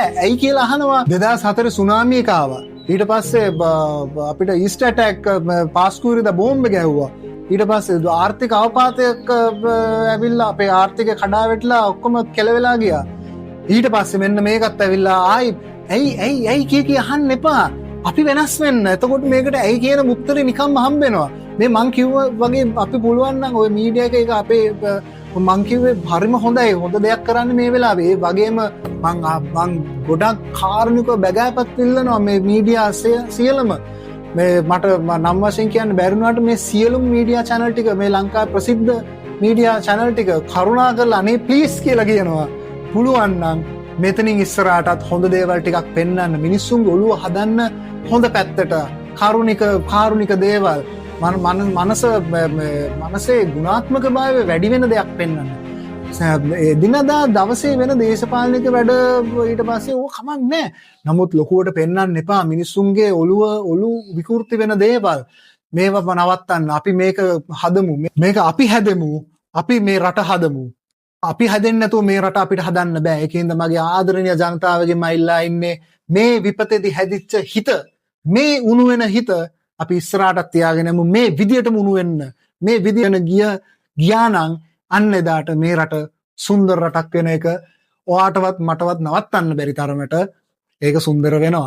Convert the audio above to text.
ඇයි කියලා අහනවා 2004 සුනාමිය එක ආවා. ඊට පස්සේ අපිට ඊස්ට් ඇටැක් පාස්කූරිද බෝම්බ ගැහුවා. ඊට පස්සේ ආර්ථික අවපාතයක් ඇවිල්ලා අපේ ආර්ථිකය කඩා වැටලා ඔක්කොම කෙලවෙලා ගියා. ඊට පස්සේ මෙන්න මේකත් ඇවිල්ලා ආයි ඇයි කිය අහන්න එපා. අපි වෙනස් වෙන්න. එතකොට මේකට ඇයි කියන උත්තරේ නිකම්ම හම්බ වෙනවා. මේ මං කිව්වා වගේ අපි පුළුවන් නම් ওই මීඩියා එක අපේ මං කිව්වේ හරිම හොඳයි. හොඳ දෙයක් කරන්න මේ වෙලාවේ. ඒ වගේම මං ගොඩක් කාරුණිකව බැගෑපත් ඉල්ලනවා මේ මීඩියා සියලුම මේ මට නම් වශයෙන් කියන්න බැරි වුණාට මේ සියලුම මීඩියා channel ටික මේ ලංකාවේ ප්‍රසිද්ධ මීඩියා channel ටික කරුණාකරලා අනේ ප්ලීස් කියලා කියනවා. පුළුවන් නම් මෙතනින් ඉස්සරහටත් හොඳ දේවල් ටිකක් පෙන්වන්න, මිනිස්සුන්ගේ ඔළුව හදන්න හොඳ පැත්තට කාරුණික දේවල් මනසේ ගුණාත්මක භාවය වැඩි වෙන දෙයක් පෙන්වන්න. දිනදා දවසේ වෙන දේශපාලනික වැඩ ඊට පස්සේ ඕක කමක් නැහැ. නමුත් ලොකුවට පෙන්වන්න එපා මිනිස්සුන්ගේ ඔළුව විකෘති වෙන දේවල්. මේවා නවත්තන්න. අපි මේක හදමු. මේක අපි හැදෙමු. අපි මේ රට හදමු. අපි හැදෙන්නේ නැතුව මේ රට අපිට හදන්න බෑ. ඒකෙන්ද මගේ ආදරණීය ජනතාවගෙන් මයිල්ලා ඉන්නේ මේ විපතේදී හැදිච්ච හිත, මේ උණු වෙන හිත අපි ඉස්සරහට තියාගෙන යමු. මේ විදියටම උණු වෙන්න. මේ විදියන ගියා නම් අන්න එදාට මේ රට සුන්දර රටක් වෙන එක ඔයාටවත් මටවත් නවත්තන්න බැරි තරමට ඒක සුන්දර වෙනවා.